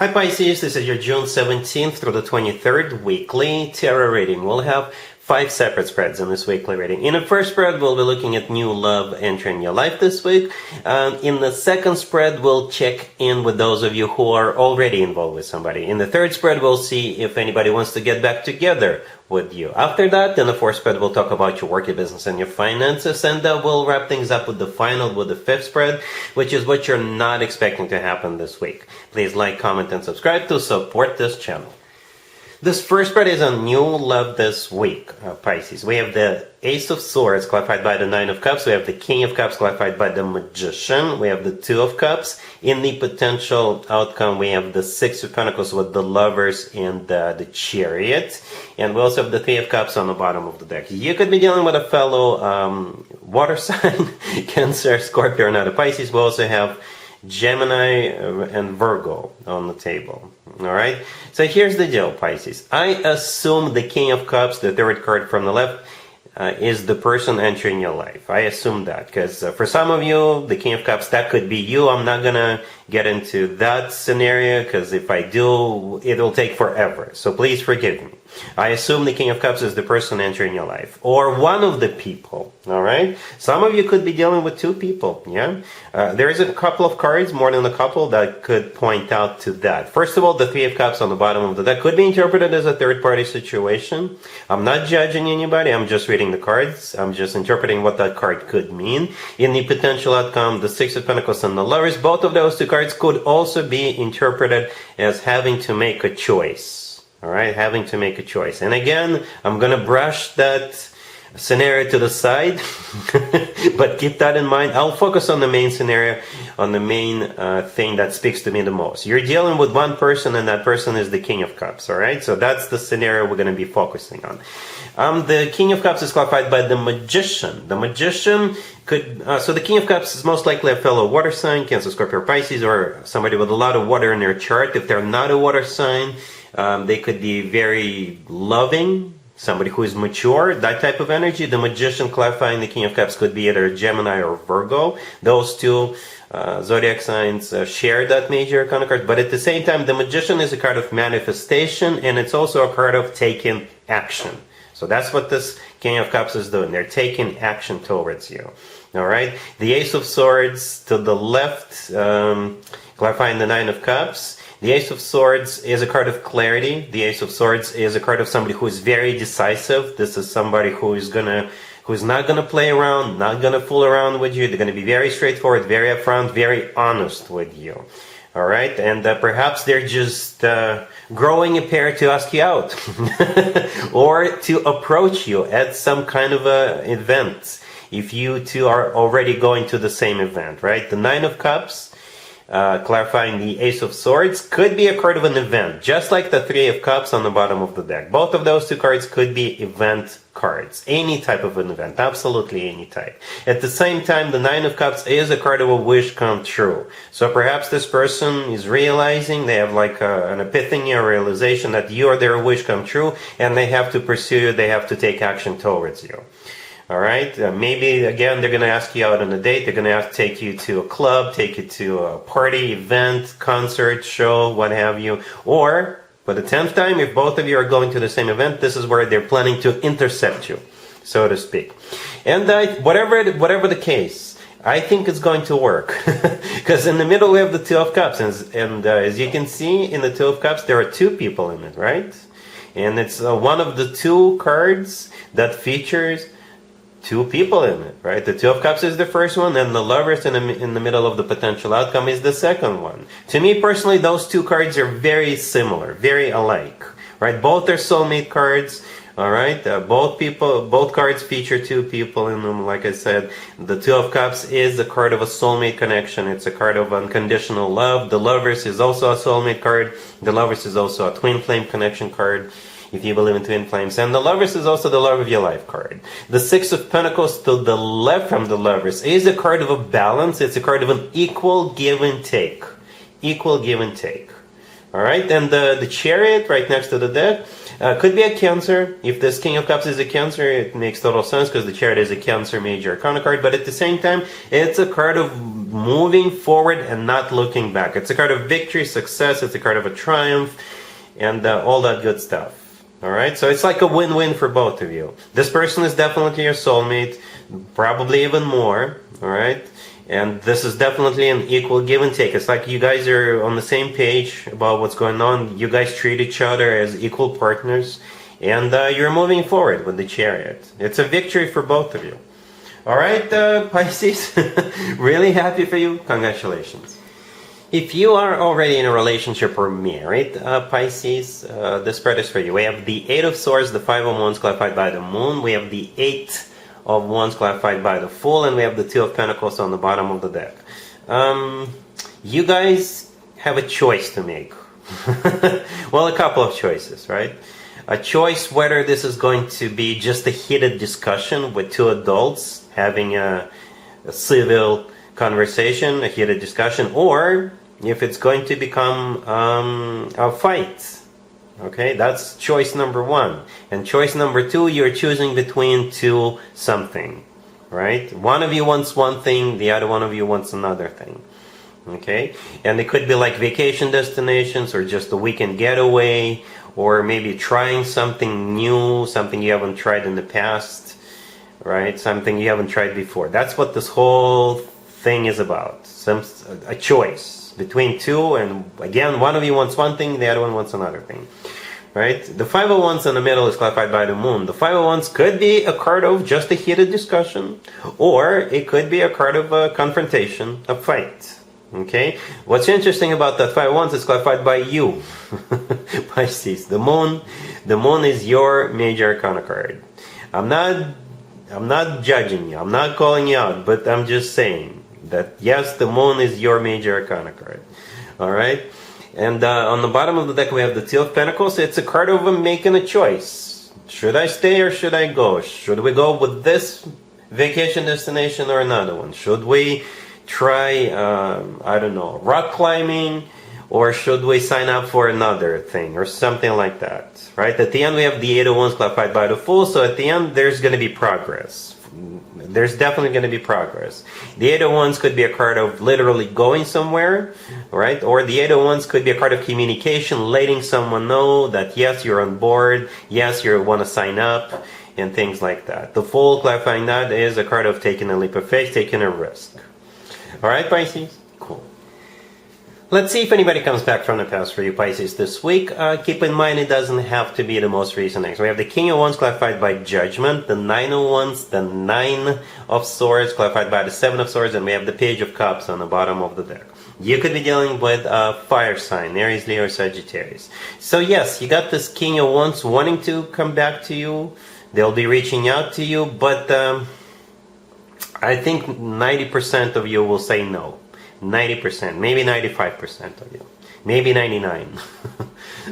Hi Pisces, this is your June 17th through the 23rd weekly tarot reading. We'll have 5 separate spreads in this weekly reading. In the first spread, we'll be looking at new love entering your life this week. In the second spread, we'll check in with those of you who are already involved with somebody. In the third spread, we'll see if anybody wants to get back together with you. After that, in the fourth spread, we'll talk about your work, your business, and your finances. And we'll wrap things up with the fifth spread, which is what you're not expecting to happen this week. Please like, comment, and subscribe to support this channel. This first spread is on new love this week, Pisces. We have the Ace of Swords, clarified by the Nine of Cups. We have the King of Cups, clarified by the Magician. We have the Two of Cups. In the potential outcome, we have the Six of Pentacles with the Lovers and the Chariot. And we also have the Three of Cups on the bottom of the deck. You could be dealing with a fellow water sign, Cancer, Scorpio, or another Pisces. We also have Gemini and Virgo on the table. Alright, so here's the deal, Pisces. I assume the King of Cups, the third card from the left, is the person entering your life. I assume that because for some of you, the King of Cups, that could be you. I'm not gonna get into that scenario because if I do, it'll take forever. So please forgive me. I assume the King of Cups is the person entering your life, or one of the people. All right. Some of you could be dealing with two people. Yeah. There is a couple of cards, more than a couple, that could point out to that. First of all, the Three of Cups on the bottom of the deck could be interpreted as a third-party situation. I'm not judging anybody. I'm just reading the cards. I'm just interpreting what that card could mean. In the potential outcome, the Six of Pentacles and the Lovers, both of those two cards could also be interpreted as having to make a choice. All right, having to make a choice. And again, I'm going to brush that scenario to the side, but keep that in mind. I'll focus on the main scenario, on the main thing that speaks to me the most. You're dealing with one person, and that person is the King of Cups, all right? So that's the scenario we're going to be focusing on. The King of Cups is qualified by the Magician. The Magician could, so the King of Cups is most likely a fellow water sign, Cancer, Scorpio, Pisces, or somebody with a lot of water in their chart. If they're not a water sign, they could be very loving, somebody who is mature, that type of energy. The Magician clarifying the King of Cups could be either Gemini or Virgo. Those two Zodiac signs share that major arcana card. But at the same time, the Magician is a card of manifestation, and it's also a card of taking action. So that's what this King of Cups is doing. They're taking action towards you. All right. The Ace of Swords to the left, clarifying the Nine of Cups. The Ace of Swords is a card of clarity. The Ace of Swords is a card of somebody who is very decisive. This is somebody who's not gonna play around, not gonna fool around with you. They're gonna be very straightforward, very upfront, very honest with you. All right, and perhaps they're just growing a pair to ask you out, or to approach you at some kind of a event. If you two are already going to the same event, right? The Nine of Cups, clarifying the Ace of Swords, could be a card of an event, just like the Three of Cups on the bottom of the deck. Both of those two cards could be event cards, any type of an event, absolutely any type. At the same time, the Nine of Cups is a card of a wish come true. So perhaps this person is realizing, they have like an epiphany or realization that you are their wish come true, and they have to pursue you, they have to take action towards you. All right, maybe again they're going to ask you out on a date. They're going to take you to a club, take you to a party, event, concert, show, what have you. Or for the 10th time, if both of you are going to the same event, this is where they're planning to intercept you, so to speak. And whatever the case, I think it's going to work, because in the middle we have the Two of Cups, and as you can see in the Two of Cups, there are two people in it, right? And it's one of the two cards that features two people in it, right? The Two of Cups is the first one, and the Lovers in the middle of the potential outcome is the second one. To me personally, those two cards are very similar, very alike, right? Both are soulmate cards. All right, both cards feature two people in them. Like I said, the Two of Cups is a card of a soulmate connection. It's a card of unconditional love. The Lovers is also a soulmate card. The Lovers is also a twin flame connection card, if you believe in twin flames. And the Lovers is also the love of your life card. The Six of Pentacles to the left from the Lovers is a card of a balance. It's a card of an equal give and take. Equal give and take. All right, and the Chariot right next to the deck could be a Cancer. If this King of Cups is a Cancer, it makes total sense because the Chariot is a Cancer major arcana card. But at the same time, it's a card of moving forward and not looking back. It's a card of victory, success, it's a card of a triumph, and all that good stuff. Alright, so it's like a win-win for both of you. This person is definitely your soulmate, probably even more, alright? And this is definitely an equal give and take. It's like you guys are on the same page about what's going on. You guys treat each other as equal partners, and you're moving forward with the Chariot. It's a victory for both of you. Alright, Pisces, really happy for you. Congratulations. If you are already in a relationship or married, Pisces, this spread is for you. We have the 8 of Swords, the 5 of Wands clarified by the Moon. We have the 8 of Wands clarified by the Fool, and we have the 2 of Pentacles on the bottom of the deck. You guys have a choice to make. Well, a couple of choices, right? A choice whether this is going to be just a heated discussion with two adults having a civil conversation, a heated discussion, or if it's going to become a fight. Okay, that's choice number 1. And choice number 2, you're choosing between two something, right? One of you wants one thing, the other one of you wants another thing. Okay, and it could be like vacation destinations, or just a weekend getaway, or maybe trying something new, something you haven't tried in the past, right? Something you haven't tried before. That's what this whole thing is about. A choice between two, and again, one of you wants one thing, the other one wants another thing, right? The 5 of Wands in the middle is clarified by the Moon. The 5 of Wands could be a card of just a heated discussion, or it could be a card of a confrontation, a fight. Okay, what's interesting about that 5 of Wands is clarified by you, Pisces. The moon is your major arcana card. I'm not judging you, I'm not calling you out, but I'm just saying that yes, the moon is your major arcana card. Alright, and on the bottom of the deck we have the 2 of Pentacles. It's a card of making a choice. Should I stay or should I go? Should we go with this vacation destination or another one? Should we try, I don't know, rock climbing, or should we sign up for another thing or something like that, right? At the end we have the 8 of Wands clarified by the Fool, so at the end there's going to be progress. There's definitely going to be progress. The 8 of Wands could be a card of literally going somewhere, right? Or the 8 of Wands could be a card of communication, letting someone know that yes, you're on board, yes, you want to sign up, and things like that. The Fool, clarifying that, is a card of taking a leap of faith, taking a risk. Alright, Pisces? Cool. Let's see if anybody comes back from the past for you, Pisces, this week. Keep in mind, it doesn't have to be the most recent things. We have the King of Wands clarified by Judgment, the 9 of Wands, the 9 of Swords clarified by the 7 of Swords, and we have the Page of Cups on the bottom of the deck. You could be dealing with a fire sign, Aries, Leo, or Sagittarius. So yes, you got this King of Wands wanting to come back to you. They'll be reaching out to you, but I think 90% of you will say no. 90%, maybe 95% of you, maybe 99.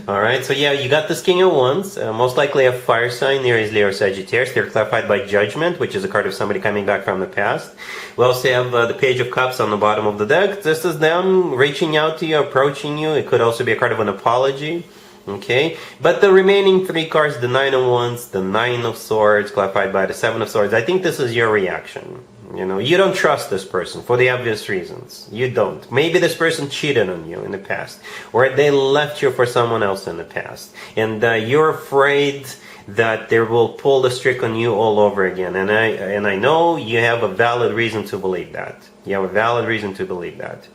Alright, so yeah, you got this King of Wands, most likely a fire sign, Aries, Leo, or Sagittarius. They're clarified by Judgment, which is a card of somebody coming back from the past. We also have the Page of Cups on the bottom of the deck. This is them reaching out to you, approaching you. It could also be a card of an apology. Okay, but the remaining 3 cards, the 9 of Wands, the 9 of Swords, clarified by the 7 of Swords, I think this is your reaction. You know, you don't trust this person for the obvious reasons. You don't. Maybe this person cheated on you in the past, or they left you for someone else in the past, and you're afraid that they will pull the trick on you all over again. And I know you have a valid reason to believe that. You have a valid reason to believe that.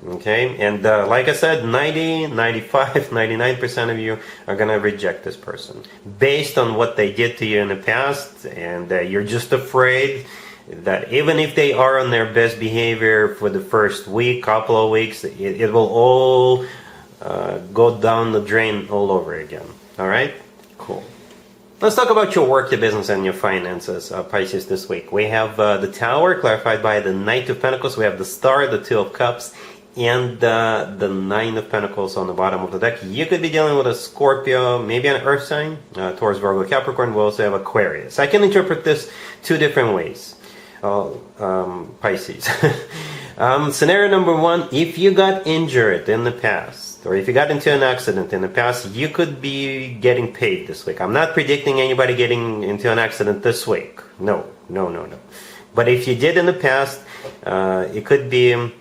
Okay, and like I said, 90, 95, 99% of you are going to reject this person based on what they did to you in the past, and you're just afraid that even if they are on their best behavior for the first week, couple of weeks, it will all go down the drain all over again. Alright? Cool. Let's talk about your work, your business, and your finances, Pisces, this week. We have the Tower, clarified by the Knight of Pentacles. We have the Star, the 2 of Cups, and the 9 of Pentacles on the bottom of the deck. You could be dealing with a Scorpio, maybe an Earth sign, Taurus, Virgo, Capricorn. We also have Aquarius. I can interpret this 2 different ways. Pisces. Scenario number 1, if you got injured in the past, or if you got into an accident in the past, you could be getting paid this week. I'm not predicting anybody getting into an accident this week. No. But if you did in the past, It could be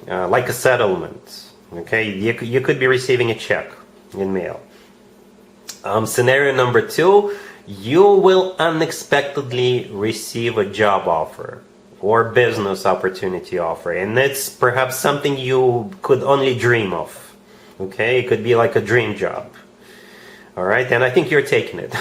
like a settlement. Okay, you could be receiving a check in mail. Scenario number 2, you will unexpectedly receive a job offer or business opportunity offer, and it's perhaps something you could only dream of. Okay, it could be like a dream job. All right, and I think you're taking it.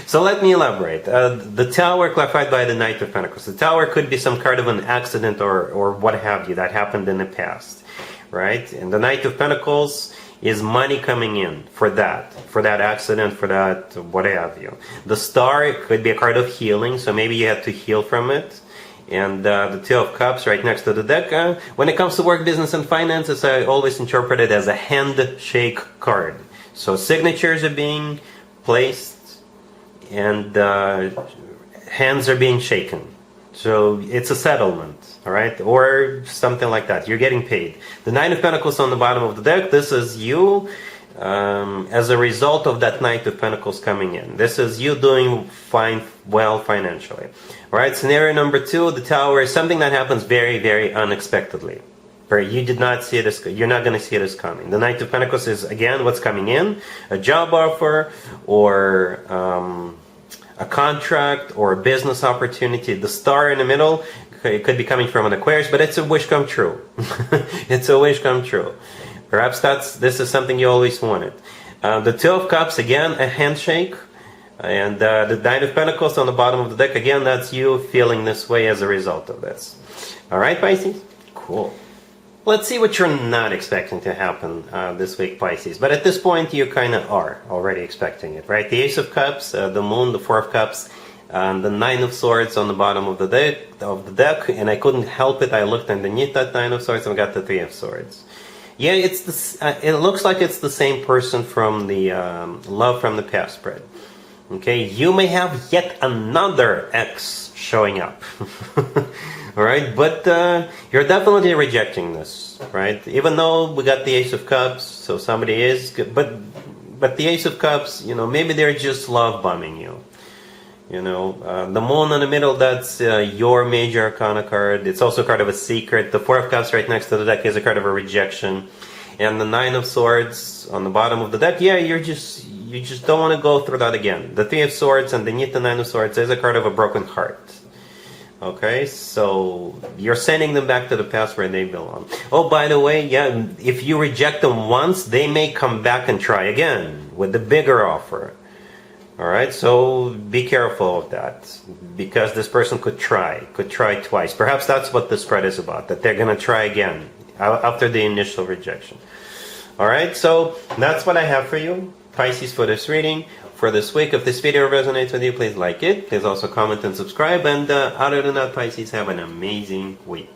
So let me elaborate. The Tower clarified by the Knight of Pentacles. The Tower could be some kind of an accident or what have you that happened in the past, right? And the Knight of Pentacles is money coming in for that accident, for that what have you. The Star could be a card of healing, so maybe you have to heal from it. And the Two of Cups right next to the deck. When it comes to work, business, and finances, I always interpret it as a handshake card. So signatures are being placed and hands are being shaken. So it's a settlement, all right? Or something like that. You're getting paid. The Nine of Pentacles on the bottom of the deck, this is you as a result of that Knight of Pentacles coming in. This is you doing well financially. All right, scenario number 2, the Tower is something that happens very, very unexpectedly. You did not see this. You're not going to see this coming. The Knight of Pentacles is, again, what's coming in. A job offer or a contract or a business opportunity. The Star in the middle, it could be coming from an Aquarius, but it's a wish come true. It's a wish come true. Perhaps this is something you always wanted. The Two of Cups, again, a handshake. And the Nine of Pentacles on the bottom of the deck, again, that's you feeling this way as a result of this. All right, Pisces? Cool. Let's see what you're not expecting to happen this week, Pisces. But at this point, you kind of are already expecting it, right? The Ace of Cups, the Moon, the Four of Cups, the Nine of Swords on the bottom of the deck, and I couldn't help it. I looked underneath that Nine of Swords and got the Three of Swords. Yeah, it looks like it's the same person from the Love from the Past spread. Okay, you may have yet another ex showing up. All right, but you're definitely rejecting this, right? Even though we got the Ace of Cups, so somebody is good, but the Ace of Cups, maybe they're just love bombing you. The Moon in the middle, that's your major arcana card. It's also a card of a secret. The Four of Cups right next to the deck is a card of a rejection. And the Nine of Swords on the bottom of the deck, yeah, you just don't want to go through that again. The Three of Swords and beneath the Nine of Swords is a card of a broken heart. Okay, so you're sending them back to the past where they belong. Oh, by the way, yeah, if you reject them once, they may come back and try again with the bigger offer. All right, so be careful of that, because this person could try twice. Perhaps that's what the spread is about, that they're going to try again after the initial rejection. All right, so that's what I have for you, Pisces, for this reading for this week. If this video resonates with you, please like it. Please also comment and subscribe. And other than that, Pisces, have an amazing week.